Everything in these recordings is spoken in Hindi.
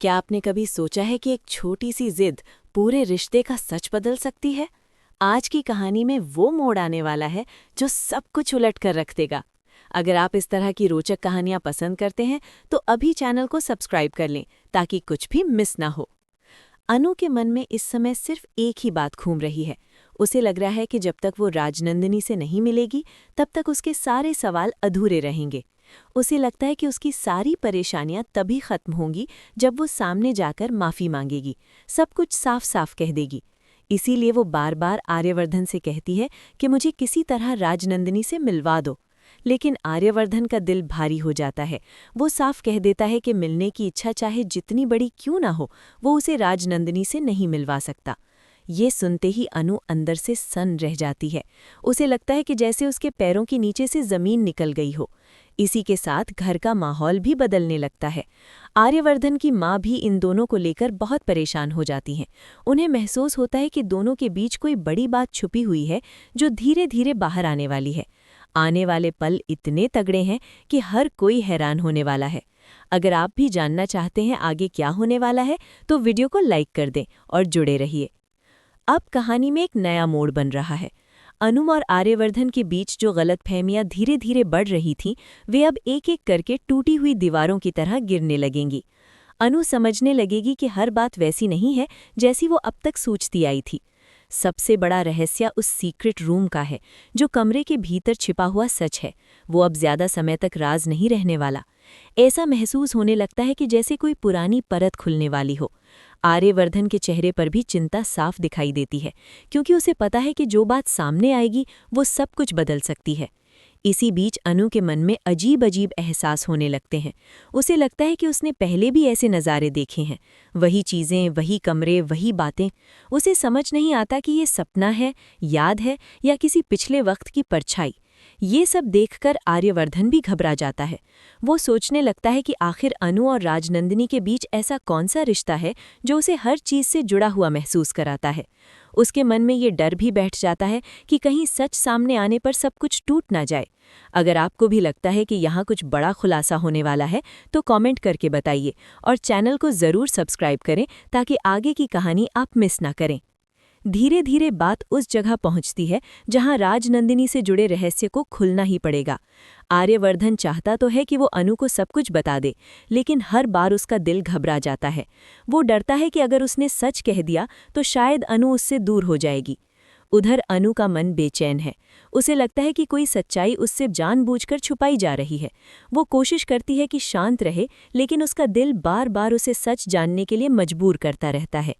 क्या आपने कभी सोचा है कि एक छोटी सी जिद पूरे रिश्ते का सच बदल सकती है? आज की कहानी में वो मोड़ आने वाला है जो सब कुछ उलट कर रख देगा। अगर आप इस तरह की रोचक कहानियां पसंद करते हैं तो अभी चैनल को सब्सक्राइब कर लें ताकि कुछ भी मिस ना हो। अनु के मन में इस समय सिर्फ एक ही बात घूम रही है। उसे लग रहा है कि जब तक वो राजनंदिनी से नहीं मिलेगी तब तक उसके सारे सवाल अधूरे रहेंगे। उसे लगता है कि उसकी सारी परेशानियां तभी खत्म होंगी जब वो सामने जाकर माफी मांगेगी, सब कुछ साफ साफ कह देगी। इसीलिए वो बार बार आर्यवर्धन से कहती है कि मुझे किसी तरह राजनंदिनी से मिलवा दो। लेकिन आर्यवर्धन का दिल भारी हो जाता है। वो साफ कह देता है कि मिलने की इच्छा चाहे जितनी बड़ी क्यों ना हो, वो उसे राजनंदिनी से नहीं मिलवा सकता। ये सुनते ही अनु अंदर से सन्न रह जाती है। उसे लगता है कि जैसे उसके पैरों के नीचे से जमीन निकल गई हो। इसी के साथ घर का माहौल भी बदलने लगता है। आर्यवर्धन की माँ भी इन दोनों को लेकर बहुत परेशान हो जाती हैं। उन्हें महसूस होता है कि दोनों के बीच कोई बड़ी बात छुपी हुई है जो धीरे धीरे बाहर आने वाली है। आने वाले पल इतने तगड़े हैं कि हर कोई हैरान होने वाला है। अगर आप भी जानना चाहते हैं आगे क्या होने वाला है तो वीडियो को लाइक कर दें और जुड़े रहिए। अब कहानी में एक नया मोड़ बन रहा है। अनु और आर्यवर्धन के बीच जो गलतफहमियां धीरे धीरे बढ़ रही थीं, वे अब एक एक करके टूटी हुई दीवारों की तरह गिरने लगेंगी। अनु समझने लगेगी कि हर बात वैसी नहीं है जैसी वो अब तक सोचती आई थी। सबसे बड़ा रहस्य उस सीक्रेट रूम का है, जो कमरे के भीतर छिपा हुआ सच है। वो अब ज्यादा समय तक राज नहीं रहने वाला। ऐसा महसूस होने लगता है कि जैसे कोई पुरानी परत खुलने वाली हो। आर्यवर्धन के चेहरे पर भी चिंता साफ दिखाई देती है, क्योंकि उसे पता है कि जो बात सामने आएगी वो सब कुछ बदल सकती है। इसी बीच अनु के मन में अजीब अजीब एहसास होने लगते हैं। उसे लगता है कि उसने पहले भी ऐसे नज़ारे देखे हैं, वही चीज़ें, वही कमरे, वही बातें। उसे समझ नहीं आता कि ये सपना है, याद है या किसी पिछले वक्त की परछाई। ये सब देखकर आर्यवर्धन भी घबरा जाता है। वो सोचने लगता है कि आखिर अनु और राजनंदिनी के बीच ऐसा कौन सा रिश्ता है जो उसे हर चीज़ से जुड़ा हुआ महसूस कराता है। उसके मन में ये डर भी बैठ जाता है कि कहीं सच सामने आने पर सब कुछ टूट ना जाए। अगर आपको भी लगता है कि यहाँ कुछ बड़ा खुलासा होने वाला है तो कमेंट करके बताइए और चैनल को ज़रूर सब्सक्राइब करें ताकि आगे की कहानी आप मिस ना करें। धीरे धीरे बात उस जगह पहुंचती है जहां राजनंदिनी से जुड़े रहस्य को खुलना ही पड़ेगा। आर्यवर्धन चाहता तो है कि वो अनु को सब कुछ बता दे, लेकिन हर बार उसका दिल घबरा जाता है। वो डरता है कि अगर उसने सच कह दिया तो शायद अनु उससे दूर हो जाएगी। उधर अनु का मन बेचैन है। उसे लगता है कि कोई सच्चाई उससे जानबूझकर छुपाई जा रही है। वो कोशिश करती है कि शांत रहे, लेकिन उसका दिल बार बार उसे सच जानने के लिए मजबूर करता रहता है।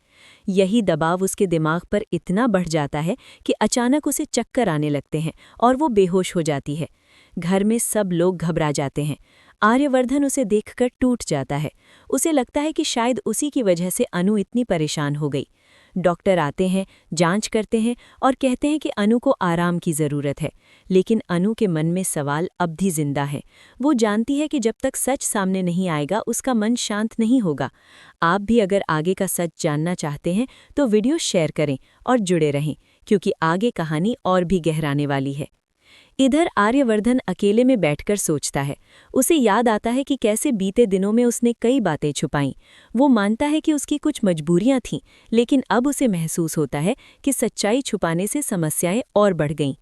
यही दबाव उसके दिमाग पर इतना बढ़ जाता है कि अचानक उसे चक्कर आने लगते हैं और वो बेहोश हो जाती है। घर में सब लोग घबरा जाते हैं। आर्यवर्धन उसे देखकर टूट जाता है। उसे लगता है कि शायद उसी की वजह से अनु इतनी परेशान हो गई। डॉक्टर आते हैं, जांच करते हैं और कहते हैं कि अनु को आराम की ज़रूरत है। लेकिन अनु के मन में सवाल अब भी जिंदा है। वो जानती है कि जब तक सच सामने नहीं आएगा उसका मन शांत नहीं होगा। आप भी अगर आगे का सच जानना चाहते हैं तो वीडियो शेयर करें और जुड़े रहें, क्योंकि आगे कहानी और भी गहराने वाली है। इधर आर्यवर्धन अकेले में बैठकर सोचता है। उसे याद आता है कि कैसे बीते दिनों में उसने कई बातें छुपाईं। वो मानता है कि उसकी कुछ मजबूरियां थीं, लेकिन अब उसे महसूस होता है कि सच्चाई छुपाने से समस्याएं और बढ़ गईं।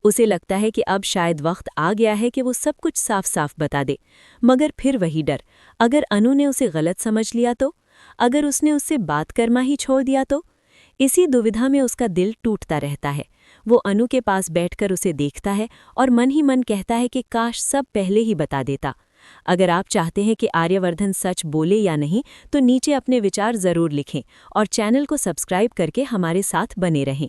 उसे लगता है कि अब शायद वक्त आ गया है कि वो सब कुछ साफ साफ बता दे। मगर फिर वही डर, अगर अनु ने उसे गलत समझ लिया तो? अगर उसने उससे बात करना ही छोड़ दिया तो? इसी दुविधा में उसका दिल टूटता रहता है। वो अनु के पास बैठकर उसे देखता है और मन ही मन कहता है कि काश सब पहले ही बता देता। अगर आप चाहते हैं कि आर्यवर्धन सच बोले या नहीं तो नीचे अपने विचार ज़रूर लिखें और चैनल को सब्सक्राइब करके हमारे साथ बने रहें।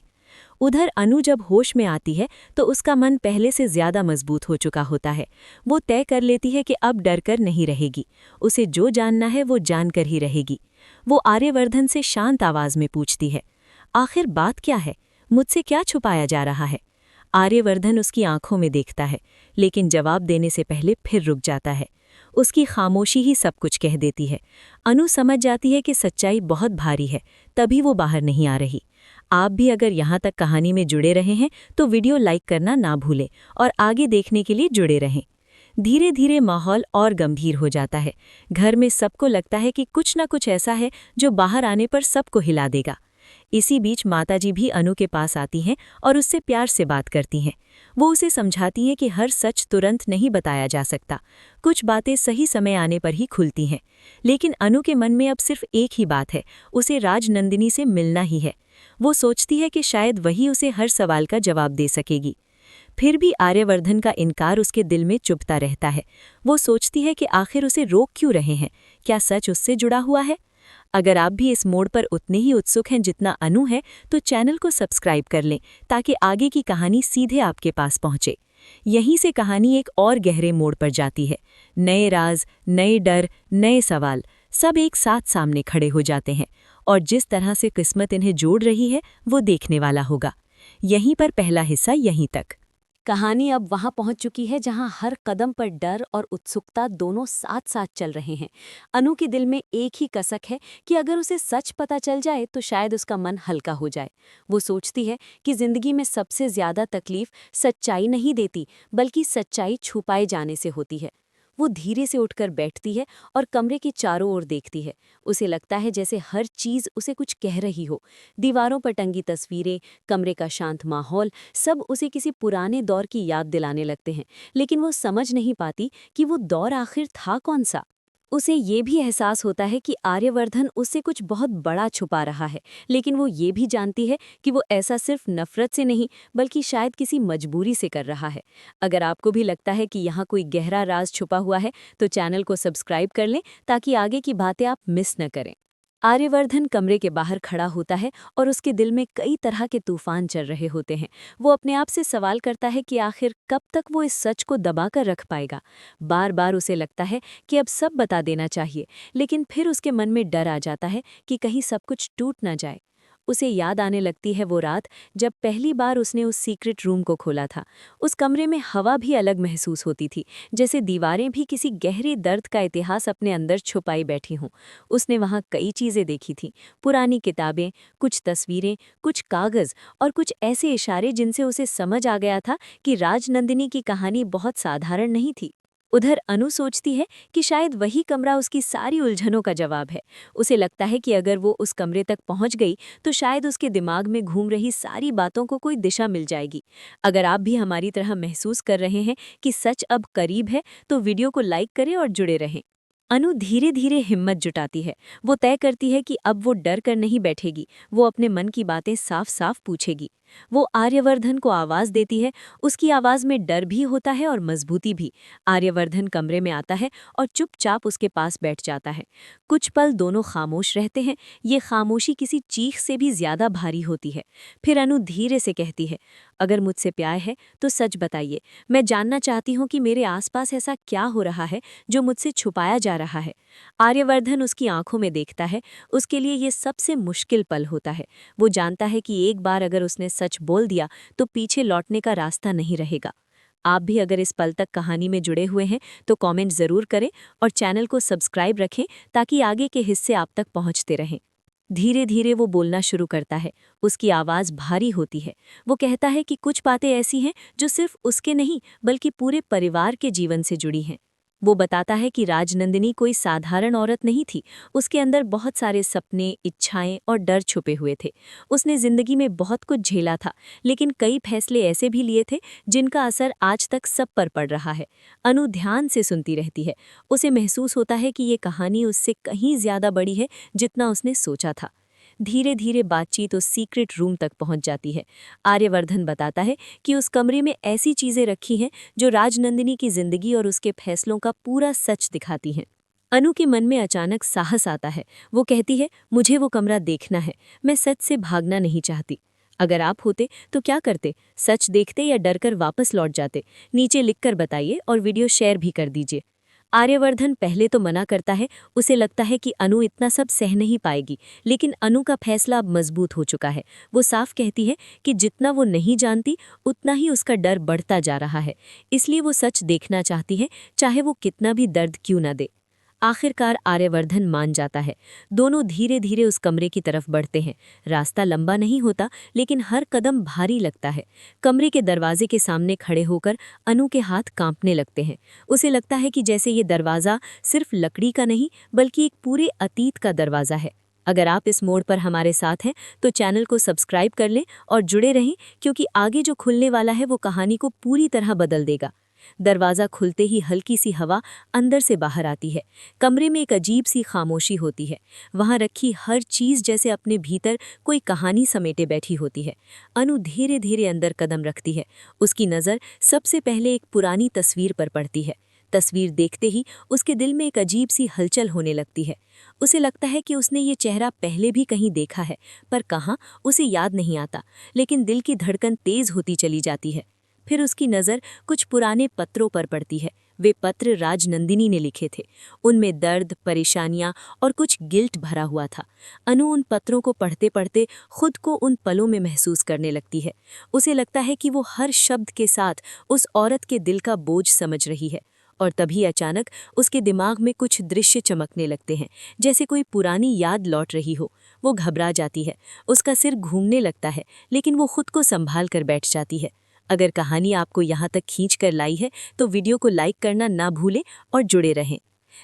उधर अनु जब होश में आती है तो उसका मन पहले से ज़्यादा मजबूत हो चुका होता है। वो तय कर लेती है कि अब डर कर नहीं रहेगी। उसे जो जानना है वो जानकर ही रहेगी। वो आर्यवर्धन से शांत आवाज़ में पूछती है, आखिर बात क्या है? मुझसे क्या छुपाया जा रहा है? आर्यवर्धन उसकी आंखों में देखता है, लेकिन जवाब देने से पहले फिर रुक जाता है। उसकी खामोशी ही सब कुछ कह देती है। अनु समझ जाती है कि सच्चाई बहुत भारी है, तभी वो बाहर नहीं आ रही। आप भी अगर यहाँ तक कहानी में जुड़े रहे हैं तो वीडियो लाइक करना ना भूलें और आगे देखने के लिए जुड़े रहें। धीरे धीरे माहौल और गंभीर हो जाता है। घर में सबको लगता है कि कुछ ना कुछ ऐसा है जो बाहर आने पर सबको हिला देगा। इसी बीच माताजी भी अनु के पास आती हैं और उससे प्यार से बात करती हैं। वो उसे समझाती हैं कि हर सच तुरंत नहीं बताया जा सकता, कुछ बातें सही समय आने पर ही खुलती हैं। लेकिन अनु के मन में अब सिर्फ एक ही बात है, उसे राजनंदिनी से मिलना ही है। वो सोचती है कि शायद वही उसे हर सवाल का जवाब दे सकेगी। फिर भी आर्यवर्धन का इनकार उसके दिल में चुभता रहता है। वो सोचती है कि आखिर उसे रोक क्यों रहे हैं, क्या सच उससे जुड़ा हुआ है? अगर आप भी इस मोड़ पर उतने ही उत्सुक हैं जितना अनु है, तो चैनल को सब्सक्राइब कर लें ताकि आगे की कहानी सीधे आपके पास पहुंचे। यहीं से कहानी एक और गहरे मोड़ पर जाती है। नए राज, नए डर, नए सवाल, सब एक साथ सामने खड़े हो जाते हैं और जिस तरह से किस्मत इन्हें जोड़ रही है वो देखने वाला होगा। यहीं पर पहला हिस्सा यहीं तक। कहानी अब वहां पहुंच चुकी है जहां हर कदम पर डर और उत्सुकता दोनों साथ साथ चल रहे हैं। अनु के दिल में एक ही कसक है कि अगर उसे सच पता चल जाए तो शायद उसका मन हल्का हो जाए। वो सोचती है कि जिंदगी में सबसे ज्यादा तकलीफ सच्चाई नहीं देती, बल्कि सच्चाई छुपाए जाने से होती है। वो धीरे से उठकर बैठती है और कमरे के चारों ओर देखती है। उसे लगता है जैसे हर चीज उसे कुछ कह रही हो। दीवारों पर टंगी तस्वीरें, कमरे का शांत माहौल, सब उसे किसी पुराने दौर की याद दिलाने लगते हैं। लेकिन वो समझ नहीं पाती कि वो दौर आखिर था कौन सा। उसे ये भी एहसास होता है कि आर्यवर्धन उससे कुछ बहुत बड़ा छुपा रहा है, लेकिन वो ये भी जानती है कि वो ऐसा सिर्फ नफरत से नहीं, बल्कि शायद किसी मजबूरी से कर रहा है। अगर आपको भी लगता है कि यहाँ कोई गहरा राज छुपा हुआ है, तो चैनल को सब्सक्राइब कर लें ताकि आगे की बातें आप मिस न करें। आर्यवर्धन कमरे के बाहर खड़ा होता है और उसके दिल में कई तरह के तूफान चल रहे होते हैं। वो अपने आप से सवाल करता है कि आखिर कब तक वो इस सच को दबाकर रख पाएगा। बार बार उसे लगता है कि अब सब बता देना चाहिए, लेकिन फिर उसके मन में डर आ जाता है कि कहीं सब कुछ टूट ना जाए। उसे याद आने लगती है वो रात जब पहली बार उसने उस सीक्रेट रूम को खोला था। उस कमरे में हवा भी अलग महसूस होती थी, जैसे दीवारें भी किसी गहरे दर्द का इतिहास अपने अंदर छुपाई बैठी हों। उसने वहाँ कई चीज़ें देखी थीं, पुरानी किताबें, कुछ तस्वीरें, कुछ कागज़ और कुछ ऐसे इशारे जिनसे उसे समझ आ गया था कि राजनंदिनी की कहानी बहुत साधारण नहीं थी। उधर अनु सोचती है कि शायद वही कमरा उसकी सारी उलझनों का जवाब है। उसे लगता है कि अगर वो उस कमरे तक पहुंच गई तो शायद उसके दिमाग में घूम रही सारी बातों को कोई दिशा मिल जाएगी। अगर आप भी हमारी तरह महसूस कर रहे हैं कि सच अब करीब है, तो वीडियो को लाइक करें और जुड़े रहें। अनु धीरे धीरे हिम्मत जुटाती है। वो तय करती है कि अब वो डर कर नहीं बैठेगी, वो अपने मन की बातें साफ साफ पूछेगी। वो आर्यवर्धन को आवाज देती है। उसकी आवाज में डर भी होता है और मजबूती भी। आर्यवर्धन कमरे में आता है और चुपचाप उसके पास बैठ जाता है। कुछ पल दोनों खामोश रहते हैं। ये खामोशी किसी चीख से भी ज्यादा भारी होती है। फिर अनु धीरे से कहती है, अगर मुझसे प्यार है तो सच बताइए। मैं जानना चाहती हूँ कि मेरे आसपास ऐसा क्या हो रहा है जो मुझसे छुपाया जा रहा है। आर्यवर्धन उसकी आंखों में देखता है। उसके लिए ये सबसे मुश्किल पल होता है। वो जानता है कि एक बार अगर उसने सच बोल दिया तो पीछे लौटने का रास्ता नहीं रहेगा। आप भी अगर इस पल तक कहानी में जुड़े हुए हैं तो कमेंट ज़रूर करें और चैनल को सब्सक्राइब रखें ताकि आगे के हिस्से आप तक पहुंचते रहें। धीरे धीरे वो बोलना शुरू करता है। उसकी आवाज़ भारी होती है। वो कहता है कि कुछ बातें ऐसी हैं जो सिर्फ उसके नहीं बल्कि पूरे परिवार के जीवन से जुड़ी हैं। वो बताता है कि राजनंदिनी कोई साधारण औरत नहीं थी। उसके अंदर बहुत सारे सपने, इच्छाएं और डर छुपे हुए थे। उसने जिंदगी में बहुत कुछ झेला था, लेकिन कई फैसले ऐसे भी लिए थे जिनका असर आज तक सब पर पड़ रहा है। अनु ध्यान से सुनती रहती है। उसे महसूस होता है कि ये कहानी उससे कहीं ज्यादा बड़ी है जितना उसने सोचा था। धीरे धीरे बातचीत उस सीक्रेट रूम तक पहुंच जाती है। आर्यवर्धन बताता है कि उस कमरे में ऐसी चीजें रखी हैं जो राजनंदिनी की जिंदगी और उसके फैसलों का पूरा सच दिखाती हैं। अनु के मन में अचानक साहस आता है। वो कहती है, मुझे वो कमरा देखना है। मैं सच से भागना नहीं चाहती। अगर आप होते तो क्या करते? सच देखते या डरकर वापस लौट जाते? नीचे लिखकर बताइए और वीडियो शेयर भी कर दीजिए। आर्यवर्धन पहले तो मना करता है। उसे लगता है कि अनु इतना सब सह नहीं पाएगी, लेकिन अनु का फैसला अब मजबूत हो चुका है। वो साफ कहती है कि जितना वो नहीं जानती उतना ही उसका डर बढ़ता जा रहा है। इसलिए वो सच देखना चाहती है, चाहे वो कितना भी दर्द क्यों न दे। आखिरकार आर्यवर्धन मान जाता है। दोनों धीरे धीरे उस कमरे की तरफ बढ़ते हैं। रास्ता लंबा नहीं होता, लेकिन हर कदम भारी लगता है। कमरे के दरवाजे के सामने खड़े होकर अनु के हाथ कांपने लगते हैं। उसे लगता है कि जैसे ये दरवाज़ा सिर्फ लकड़ी का नहीं, बल्कि एक पूरे अतीत का दरवाज़ा है। अगर आप इस मोड़ पर हमारे साथ हैं तो चैनल को सब्सक्राइब कर लें और जुड़े रहें, क्योंकि आगे जो खुलने वाला है वो कहानी को पूरी तरह बदल देगा। दरवाज़ा खुलते ही हल्की सी हवा अंदर से बाहर आती है। कमरे में एक अजीब सी खामोशी होती है। वहाँ रखी हर चीज़ जैसे अपने भीतर कोई कहानी समेटे बैठी होती है। अनु धीरे धीरे अंदर कदम रखती है। उसकी नज़र सबसे पहले एक पुरानी तस्वीर पर पड़ती है। तस्वीर देखते ही उसके दिल में एक अजीब सी हलचल होने लगती है। उसे लगता है कि उसने ये चेहरा पहले भी कहीं देखा है, पर कहाँ उसे याद नहीं आता। लेकिन दिल की धड़कन तेज होती चली जाती है। फिर उसकी नज़र कुछ पुराने पत्रों पर पड़ती है। वे पत्र राजनंदिनी ने लिखे थे। उनमें दर्द, परेशानियां और कुछ गिल्ट भरा हुआ था। अनु उन पत्रों को पढ़ते पढ़ते खुद को उन पलों में महसूस करने लगती है। उसे लगता है कि वो हर शब्द के साथ उस औरत के दिल का बोझ समझ रही है। और तभी अचानक उसके दिमाग में कुछ दृश्य चमकने लगते हैं, जैसे कोई पुरानी याद लौट रही हो। वो घबरा जाती है। उसका सिर घूमने लगता है, लेकिन वो खुद को संभाल कर बैठ जाती है। अगर कहानी आपको यहाँ तक खींच कर लाई है तो वीडियो को लाइक करना ना भूलें और जुड़े रहें।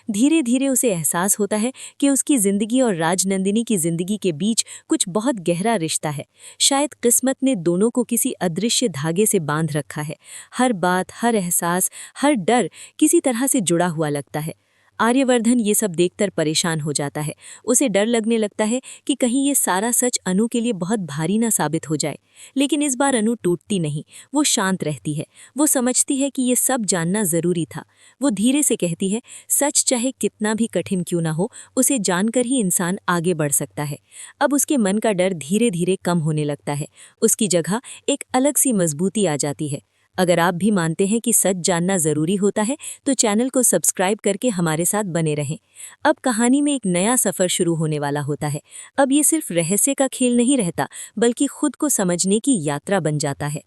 धीरे धीरे उसे एहसास होता है कि उसकी ज़िंदगी और राजनंदिनी की ज़िंदगी के बीच कुछ बहुत गहरा रिश्ता है। शायद किस्मत ने दोनों को किसी अदृश्य धागे से बांध रखा है। हर बात, हर एहसास, हर डर किसी तरह से जुड़ा हुआ लगता है। आर्यवर्धन ये सब देखकर परेशान हो जाता है। उसे डर लगने लगता है कि कहीं ये सारा सच अनु के लिए बहुत भारी ना साबित हो जाए। लेकिन इस बार अनु टूटती नहीं, वो शांत रहती है। वो समझती है कि ये सब जानना ज़रूरी था। वो धीरे से कहती है, सच चाहे कितना भी कठिन क्यों ना हो, उसे जानकर ही इंसान आगे बढ़ सकता है। अब उसके मन का डर धीरे धीरे कम होने लगता है। उसकी जगह एक अलग सी मजबूती आ जाती है। अगर आप भी मानते हैं कि सच जानना ज़रूरी होता है तो चैनल को सब्सक्राइब करके हमारे साथ बने रहें। अब कहानी में एक नया सफ़र शुरू होने वाला होता है। अब ये सिर्फ रहस्य का खेल नहीं रहता, बल्कि खुद को समझने की यात्रा बन जाता है।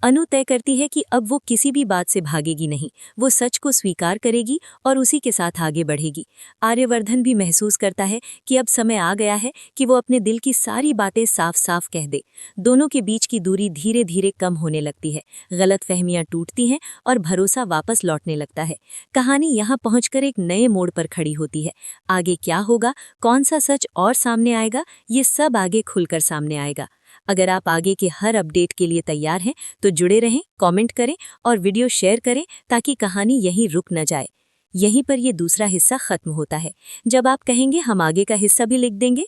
अनु तय करती है कि अब वो किसी भी बात से भागेगी नहीं। वो सच को स्वीकार करेगी और उसी के साथ आगे बढ़ेगी। आर्यवर्धन भी महसूस करता है कि अब समय आ गया है कि वो अपने दिल की सारी बातें साफ साफ कह दे। दोनों के बीच की दूरी धीरे धीरे कम होने लगती है। गलतफहमियां टूटती हैं और भरोसा वापस लौटने लगता है। कहानी यहाँ पहुंचकर एक नए मोड़ पर खड़ी होती है। आगे क्या होगा, कौन सा सच और सामने आएगा, ये सब आगे खुलकर सामने आएगा। अगर आप आगे के हर अपडेट के लिए तैयार हैं तो जुड़े रहें, कमेंट करें और वीडियो शेयर करें, ताकि कहानी यहीं रुक न जाए। यहीं पर ये दूसरा हिस्सा खत्म होता है। जब आप कहेंगे हम आगे का हिस्सा भी लिख देंगे।